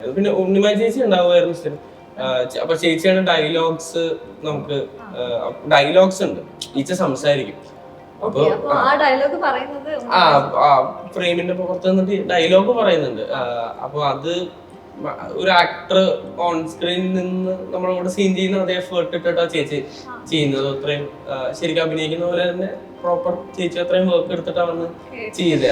അടിപൊളിയായിരുന്നു. പിന്നെ ഉണ്ണിമായ ചേച്ചി ഉണ്ടാവുമായിരുന്നു സ്ഥിരം. അപ്പൊ ചേച്ചിയാണ് ഡയലോഗ്സ്, നമുക്ക് ഡയലോഗ്സ് ഉണ്ട്, ഈച്ച സംസാരിക്കും. അപ്പൊ ഫ്രെയിമിന്റെ പുറത്ത് നിന്നിട്ട് ഡയലോഗ് പറയുന്നുണ്ട്. അപ്പൊ അത് ഒരു ആക്ടർ ഓൺ സ്ക്രീനിൽ നിന്ന് നമ്മളോട് സീൻ ചെയ്യുന്ന അതേ എഫേർട്ട് ഇട്ടിട്ടാ ചേച്ചി ചെയ്യുന്നത്. അത്രയും ശരിക്കും അഭിനയിക്കുന്ന പോലെ തന്നെ പ്രോപ്പർ ചേച്ചി അത്രയും വർക്ക് എടുത്തിട്ടാണ് ചെയ്തത്.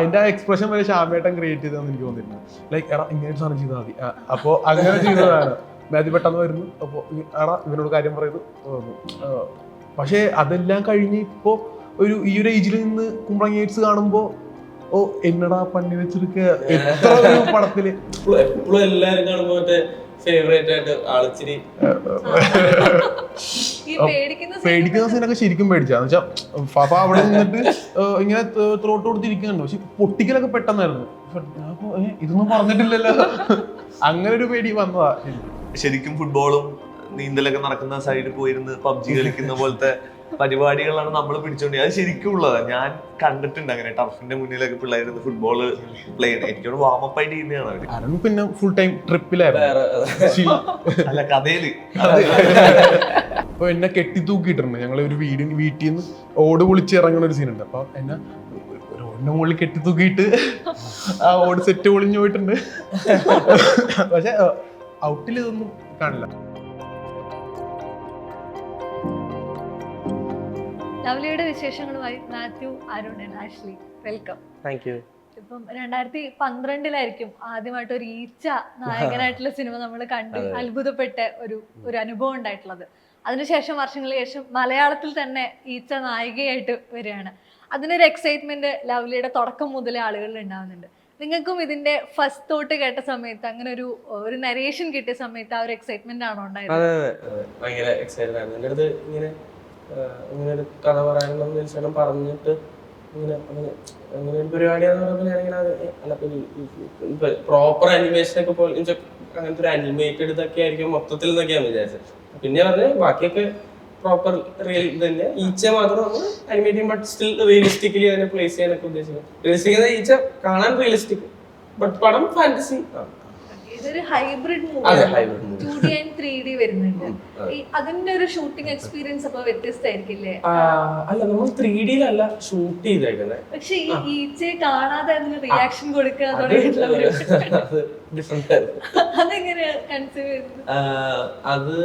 എന്റെ എക്സ്പ്രഷൻ വരെ ശ്യാമേട്ടൻ ക്രിയേറ്റ് ചെയ്തെന്ന് എനിക്ക് തോന്നിയിട്ടുണ്ട്. ലൈക്ക് എടാ ഇങ്ങനെ സാധനം ചെയ്താൽ മതി, അപ്പൊ അങ്ങനെ ചെയ്തതാണ്. മാതി പെട്ടെന്ന് വരുന്നു, അപ്പൊ എടാ ഇവനോട് കാര്യം പറയുന്നു. പക്ഷെ അതെല്ലാം കഴിഞ്ഞ് ഇപ്പൊ ഈ ഒരു ഏജിൽ നിന്ന് കുമ്പളങ്ങേറ്റ്സ് കാണുമ്പോ ഓ എന്നടാ പണി വെച്ചെടുക്ക എത്ര ഒരു പടത്തില് എപ്പോഴും എല്ലാരും കാണുമ്പോ മറ്റേ ഫേവറേറ്റ് ആയിട്ട് ആളിച്ചിരി പേടിക്കുന്ന സീനൊക്കെ ശരിക്കും പേടിച്ചാന്ന് വെച്ചാൽ ഫഫ അവിടെ നിന്നിട്ട് ഇങ്ങനെ ത്രോട്ട് കൊടുത്തിരിക്കുന്നുണ്ട്. പക്ഷെ പൊട്ടിക്കലൊക്കെ പെട്ടെന്നായിരുന്നു. ഇതൊന്നും പറഞ്ഞിട്ടില്ലല്ലോ, അങ്ങനെ ഒരു പേടി വന്നതാ. ശരിക്കും ഫുട്ബോളും നീന്തലൊക്കെ നടക്കുന്ന സൈഡിൽ പോയിരുന്ന് പബ്ജി കളിക്കുന്ന പോലത്തെ പരിപാടികളാണ് നമ്മൾ പിടിച്ചോണ്ടി. അത് ശരിക്കും ഉള്ളതാണ്. ഞാൻ കണ്ടിട്ടുണ്ട് അങ്ങനെ ടർഫിന്റെ മുന്നിലൊക്കെ പിള്ളേരുന്ന് ഫുട്ബോള് പ്ലേ ചെയ്യുന്നത്. എനിക്കോട് വാമപ്പ് ആയിട്ട് ചെയ്യുന്നതാണ് അവര്. അരുൺ പിന്നെ ഫുൾ ടൈം ട്രിപ്പിലായിരുന്നു. അല്ല കഥയില് അപ്പൊ എന്നെ കെട്ടിത്തൂക്കിയിട്ടുണ്ട്. ഞങ്ങൾ ഒരു വീട്ടിൽ നിന്ന് ഓട് പൊളിച്ച് ഇറങ്ങുന്ന ഒരു സീനുണ്ട്. അപ്പൊ എന്നെ ഒരു ഓടിന്റെ മുകളിൽ കെട്ടിത്തൂക്കിയിട്ട് ആ ഓട് സെറ്റ് പൊളിഞ്ഞു പോയിട്ടുണ്ട്. പക്ഷെ ഔട്ടിൽ ഇതൊന്നും കാണില്ല. ലവ്ലിയുടെ വിശേഷങ്ങളുമായി Mathew, Arun and Ashley, welcome. Thank you. ഇപ്പം 2012 ആദ്യമായിട്ട് ഒരു ഈച്ച നായകനായിട്ടുള്ള സിനിമ നമ്മൾ കണ്ട് അത്ഭുതപ്പെട്ട ഒരു അനുഭവം ഉണ്ടായിട്ടുള്ളത്. അതിനുശേഷം വർഷങ്ങൾക്ക് ശേഷം മലയാളത്തിൽ തന്നെ ഈച്ച നായികയായിട്ട് വരികയാണ്. അതിനൊരു എക്സൈറ്റ്മെന്റ് ലവ്ലിയുടെ തുടക്കം മുതലേ ആളുകളിൽ ഉണ്ടാവുന്നുണ്ട്. നിങ്ങൾക്കും ഇതിന്റെ ഫസ്റ്റ് തോട്ട് കേട്ട സമയത്ത് അങ്ങനെ ഒരു നരേഷൻ കിട്ടിയ സമയത്ത് ആ ഒരു എക്സൈറ്റ്മെന്റ് ആണോ ഉണ്ടായത്? ഭയങ്കര എക്സൈറ്റഡ് ആയിരുന്നു. എൻ്റെ അടുത്ത് ഇങ്ങനെ ഒരു കഥ പറയാനുള്ള മത്സരം പറഞ്ഞിട്ട് ഇങ്ങനെ അങ്ങനെ ഒരു പരിപാടിയാന്ന് പറഞ്ഞപ്പോൾ ഞാനിങ്ങനെ അല്ല പ്രോപ്പർ അനിമേഷനൊക്കെ പോലെ അങ്ങനത്തെ ഒരു അനിമേറ്റഡ് ഇതൊക്കെ ആയിരിക്കും മൊത്തത്തിൽ എന്നൊക്കെയാണ് വിചാരിച്ചത്. പിന്നെ പറഞ്ഞ് ബാക്കിയൊക്കെ പ്രോപ്പർ റിയൽ തന്നെ. ഈച്ച മാത്രം നമ്മൾ അനിമേറ്റ് ചെയ്യും, ബട്ട് സ്റ്റിൽ റിയലിസ്റ്റിക്കലി അതിനെ പ്ലേസ് ചെയ്യാനൊക്കെ ഉദ്ദേശിക്കുന്നത്. റിയലിസ്റ്റിക് ഈച്ച കാണാൻ റിയലിസ്റ്റിക്, ബട്ട് പടം ഫാന്റസി. ഇതൊരു ഹൈബ്രിഡ് മൂവിയാണ്, 2D and 3D വരുന്നുണ്ട്. അതിന്റെ ഒരു ഷൂട്ടിംഗ് എക്സ്പീരിയൻസ് അപ്പൊ വ്യത്യസ്തമായിരിക്കില്ലേ? അല്ല, നമ്മൾ 3Dയിലല്ല ഷൂട്ട് ചെയ്തേക്കുന്നത്. പക്ഷെ ഈ ഈച്ചയെ കാണാതെ അതിന് റിയാക്ഷൻ കൊടുക്കുക അതെങ്ങനെയാ കൺസീവ് ചെയ്തത്? അത്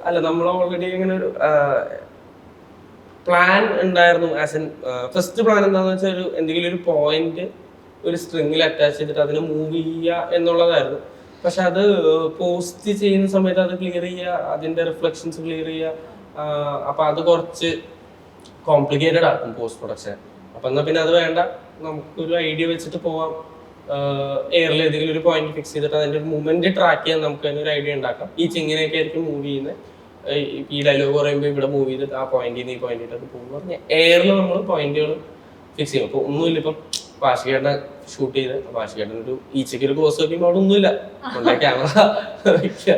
അല്ല, നമ്മൾ ഓൾറെഡി ഇങ്ങനെ ഒരു പ്ലാൻ ഉണ്ടായിരുന്നു. ആസ് എൻ ഫസ്റ്റ് പ്ലാൻ എന്താണെന്ന് വെച്ചാൽ എന്തെങ്കിലും ഒരു പോയിന്റ് ഒരു സ്ട്രിങ്ങിൽ അറ്റാച്ച് ചെയ്തിട്ട് അതിനെ മൂവ് ചെയ്യുക എന്നുള്ളതായിരുന്നു. പക്ഷെ അത് പോസ്റ്റ് ചെയ്യുന്ന സമയത്ത് അത് ക്ലിയർ ചെയ്യുക, അതിന്റെ റിഫ്ലക്ഷൻസ് ക്ലിയർ ചെയ്യുക, അപ്പൊ അത് കുറച്ച് കോംപ്ലിക്കേറ്റഡ് ആക്കും പോസ്റ്റ് പ്രൊഡക്ഷൻ. അപ്പൊ എന്നാ പിന്നെ അത് വേണ്ട, നമുക്കൊരു ഐഡിയ വെച്ചിട്ട് പോവാം. എയറിൽ ഏതെങ്കിലും ഒരു പോയിന്റ് ഫിക്സ് ചെയ്തിട്ട് അതിന്റെ മൂവ്മെന്റ് ട്രാക്ക് ചെയ്യാൻ നമുക്ക് തന്നെ ഒരു ഐഡിയ ഉണ്ടാക്കാം. ഈ ചിങ്ങനെയൊക്കെ ആയിരിക്കും മൂവ് ചെയ്യുന്നത്. ഈ ഡയലോഗ് പറയുമ്പോൾ ഇവിടെ മൂവ് ചെയ്തിട്ട് ആ പോയിന്റ് ഈ പോയിന്റ് ഇട്ടത് പോകുന്ന പറഞ്ഞാൽ എയറിൽ നമ്മൾ പോയിന്റുകൾ ഫിക്സ് ചെയ്യും. അപ്പൊ ഒന്നുമില്ല, ഇപ്പം പാഷികേട്ടനെ ഷൂട്ട് ചെയ്ത് പാഷികേട്ടൻ ഒരു ഈച്ചയ്ക്ക് ഒരു ക്ലോസ് നോക്കിയപ്പോൾ അവിടെ ഒന്നുമില്ല, ക്യാമറ വയ്ക്കുക.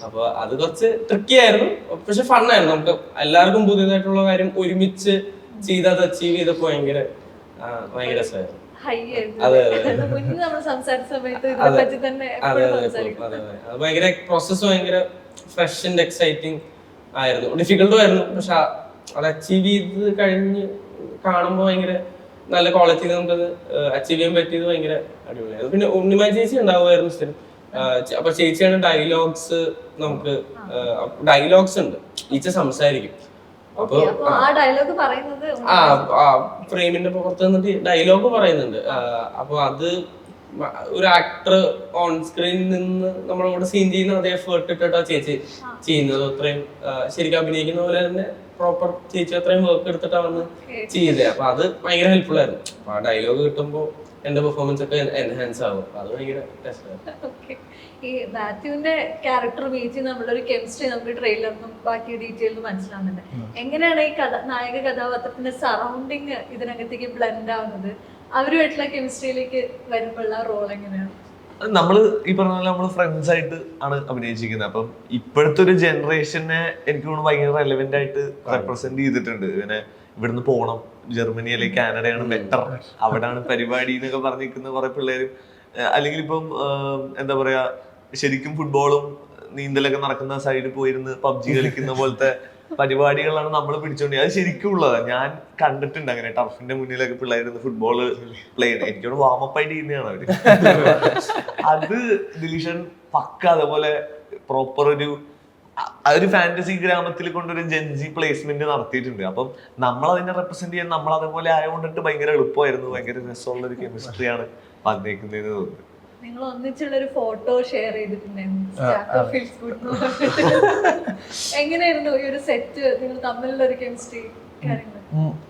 അപ്പൊ അത് കുറച്ച് ട്രിക്കി ആയിരുന്നു, പക്ഷെ ഫണ്ണായിരുന്നു. നമുക്ക് എല്ലാവർക്കും പുതിയതായിട്ടുള്ള കാര്യം ഒരുമിച്ച് ചെയ്ത് അത് അച്ചീവ് ചെയ്തപ്പോ ഭയങ്കര രസമായിരുന്നു. അതെ അത് ഭയങ്കര പ്രോസസ് ഭയങ്കര ഫ്രഷ് ആൻഡ് എക്സൈറ്റിംഗ് ആയിരുന്നു. ഡിഫിക്കൽട്ടും ആയിരുന്നു, പക്ഷെ അത് അച്ചീവ് ചെയ്ത് കഴിഞ്ഞ് കാണുമ്പോൾ ഭയങ്കര നല്ല ക്വാളിറ്റിയിൽ നമുക്കത് അച്ചീവ് ചെയ്യാൻ പറ്റിയത് ഭയങ്കര അടിപൊളിയായിരുന്നു. പിന്നെ ഉണ്ണിമായ ചേച്ചി ഉണ്ടാവുമായിരുന്നു സ്ഥിരം. അപ്പൊ ചേച്ചിയാണ് ഡയലോഗ്സ്, നമുക്ക് ഡയലോഗ്സ് ഉണ്ട്, ഈച്ച സംസാരിക്കും. അപ്പൊ ഫ്രെയിമിന്റെ പുറത്ത് നിന്നിട്ട് ഡയലോഗ് പറയുന്നുണ്ട്. അപ്പൊ അത് ഒരു ആക്ടർ ഓൺ സ്ക്രീനിൽ നിന്ന് നമ്മളോട് സീൻ ചെയ്യുന്ന അതേ എഫേർട്ട് ഇട്ടിട്ടാ ചേച്ചി ചെയ്യുന്നത്. അത്രയും ശരിക്കും അഭിനയിക്കുന്ന പോലെ തന്നെ പ്രോപ്പർ ചേച്ചി അത്രയും വർക്ക് എടുത്തിട്ടാണ് ചെയ്തത്. അപ്പൊ അത് ഭയങ്കര ഹെൽപ്ഫുൾ ആയിരുന്നു. അപ്പൊ ആ ഡയലോഗ് കിട്ടുമ്പോ എന്റെ പെർഫോമൻസ് ഒക്കെ എൻഹാൻസ് ആവും. അത് ഭയങ്കര രസമായിരുന്നു. ഈ മാത്യുവിന്റെ ക്യാരക്ടർ ഉപയോഗിച്ച് നമ്മളൊരു കെമിസ്ട്രി നമുക്ക് ട്രെയിലറിനും ബാക്കി ഡീറ്റെയിലും മനസ്സിലാവുന്നുണ്ട്. എങ്ങനെയാണ് ഈ നായക കഥാപാത്രത്തിന്റെ സറൗണ്ടിങ് ഇതിനകത്തേക്ക് ബ്ലെൻഡ് ആവുന്നത്? അവരുമായിട്ടുള്ള കെമിസ്ട്രിയിലേക്ക് വരുമ്പോഴുള്ള റോൾ എങ്ങനെയാണ്? നമ്മള് ഈ പറഞ്ഞ പോലെ നമ്മള് ഫ്രണ്ട്സ് ആയിട്ട് ആണ് അഭിനയിച്ചിരിക്കുന്നത്. അപ്പം ഇപ്പോഴത്തെ ഒരു ജനറേഷനെ എനിക്ക് തോന്നുന്നു ഭയങ്കര റെലവെന്റ് ആയിട്ട് റെപ്രസെന്റ് ചെയ്തിട്ടുണ്ട്. ഇങ്ങനെ ഇവിടുന്ന് പോണം, ജർമ്മനി അല്ലെങ്കിൽ കാനഡയാണ് ബെറ്റർ, അവിടാണ് പരിപാടി എന്നൊക്കെ പറഞ്ഞിരിക്കുന്ന കുറെ പിള്ളേരും അല്ലെങ്കിൽ ഇപ്പം എന്താ പറയാ ശരിക്കും ഫുട്ബോളും നീന്തലൊക്കെ നടക്കുന്ന സൈഡിൽ പോയിരുന്ന് പബ്ജി കളിക്കുന്ന പോലത്തെ പരിപാടികളാണ് നമ്മൾ പിടിച്ചോണ്ടി. അത് ശരിക്കും ഉള്ളതാണ്. ഞാൻ കണ്ടിട്ടുണ്ട് അങ്ങനെ ടർഫിന്റെ മുന്നിലൊക്കെ പിള്ളേരുന്ന് ഫുട്ബോള് പ്ലേ ചെയ്യുന്നത്. എനിക്കോട് വാമപ്പ് ആയിട്ട് ചെയ്യുന്നതാണ് അവര്. അത് ദിലീഷൻ പക്ക അതേപോലെ പ്രോപ്പർ ഒരു ഫാന്റസി ഗ്രാമത്തിൽ കൊണ്ടൊരു ജെൻസി പ്ലേസ്മെന്റ് നടത്തിയിട്ടുണ്ട്. അപ്പം നമ്മൾ അതിനെ റെപ്രസെന്റ് ചെയ്യാൻ നമ്മൾ അതേപോലെ ആയതുകൊണ്ടിട്ട് ഭയങ്കര എളുപ്പമായിരുന്നു. ഭയങ്കര രസമുള്ള ഒരു കെമിസ്ട്രിയാണ് വന്നേക്കുന്നതെന്ന് തോന്നുന്നു. നിങ്ങൾ ഒന്നിച്ചുള്ള ഒരു ഫോട്ടോ ഷെയർ ചെയ്തിട്ടുണ്ടായിരുന്നു. എങ്ങനെയായിരുന്നു ഈ ഒരു സെറ്റ്, നിങ്ങൾ തമ്മിലുള്ള ഒരു കെമിസ്ട്രി കാര്യങ്ങൾ?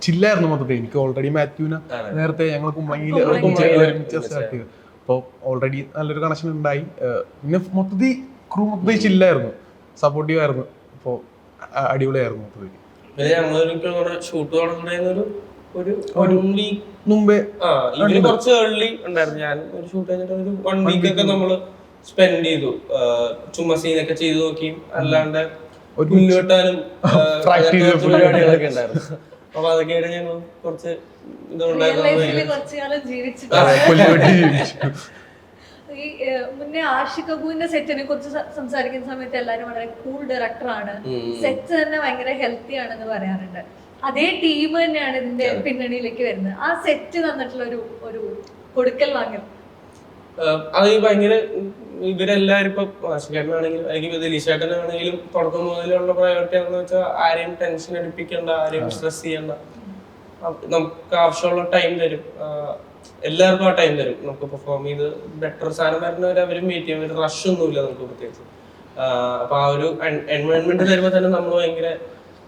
ചില്ലായിരുന്നു മൊത്തത്തിൽ. എനിക്ക് ഓൾറെഡി മാത്യുവിനെ നേരത്തെ ഞങ്ങൾ കുമ്പളങ്ങിയിൽ ഒരുമിച്ച് സ്റ്റാർട്ട് ചെയ്തു. അപ്പോൾ ഓൾറെഡി നല്ലൊരു കണക്ഷൻ ഉണ്ടായി. പിന്നെ മൊത്തത്തിൽ ക്രൂ മൊത്തത്തിൽ ചില്ലായിരുന്നു, സപ്പോർട്ടീവ് ആയിരുന്നു. അപ്പോൾ അടിപൊളിയായിരുന്നു മൊത്തത്തിൽ. ഷൂട്ട് തുടങ്ങുന്നതിനൊരു വീക്ക് മുമ്പേ ഇതിന് കുറച്ച് ഏർലി ഉണ്ടായിരുന്നു. ഞാൻ ഒരു ഷൂട്ട് കഴിഞ്ഞിട്ട് ഒരു 1 വീക്ക് ഒക്കെ നമ്മള് സ്പെൻഡ് ചെയ്തു. ചുമ്മാ സീനൊക്കെ ചെയ്തു നോക്കിയും അല്ലാണ്ട് മുന്നോട്ടാനും പരിപാടികളൊക്കെ ഉണ്ടായിരുന്നു. അപ്പൊ അതൊക്കെ ആയിട്ട് ഞങ്ങൾ കുറച്ച് ഈ മുന്നേ ആഷിഖ് അബുവിന്റെ സെറ്റിനെ കുറിച്ച് സംസാരിക്കുന്ന സമയത്ത് എല്ലാരും വളരെ കൂൾ ഡയറക്ടറാണ്, സെറ്റ് തന്നെ ഭയങ്കര ഹെൽത്തി ആണെന്ന് പറയാറുണ്ട്. അതേ ടീം തന്നെയാണ് ഇതിന്റെ പിന്നണിയിലേക്ക് വരുന്നത്. ആ സെറ്റ് തന്നിട്ടുള്ള ഒരു കൊടുക്കൽ വാങ്ങൽ അത് ഭയങ്കര ഇവരെല്ലാരും ഇപ്പൊ ആഷിഖേട്ടനാണെങ്കിലും അല്ലെങ്കിൽ ദിലീഷേട്ടനാണെങ്കിലും തുടക്കം മുതലുള്ള പ്രയോറിറ്റി ആണെന്ന് വെച്ചാൽ ആരെയും ടെൻഷൻ എടുപ്പിക്കണ്ട, ആരെയും സ്ട്രെസ് ചെയ്യണ്ട. നമുക്ക് ആവശ്യമുള്ള ടൈം തരും, എല്ലാവർക്കും ആ ടൈം തരും. നമുക്ക് പെർഫോം ചെയ്ത് ബെറ്റർ സാധനം വരുന്നവരെ അവരും വെയിറ്റ് ചെയ്യും. ഒരു റഷ് ഒന്നുമില്ല നമുക്ക് പ്രത്യേകിച്ച്. അപ്പൊ ആ ഒരു എൻവയോൺമെന്റ് തരുമ്പോൾ തന്നെ നമ്മൾ ഭയങ്കര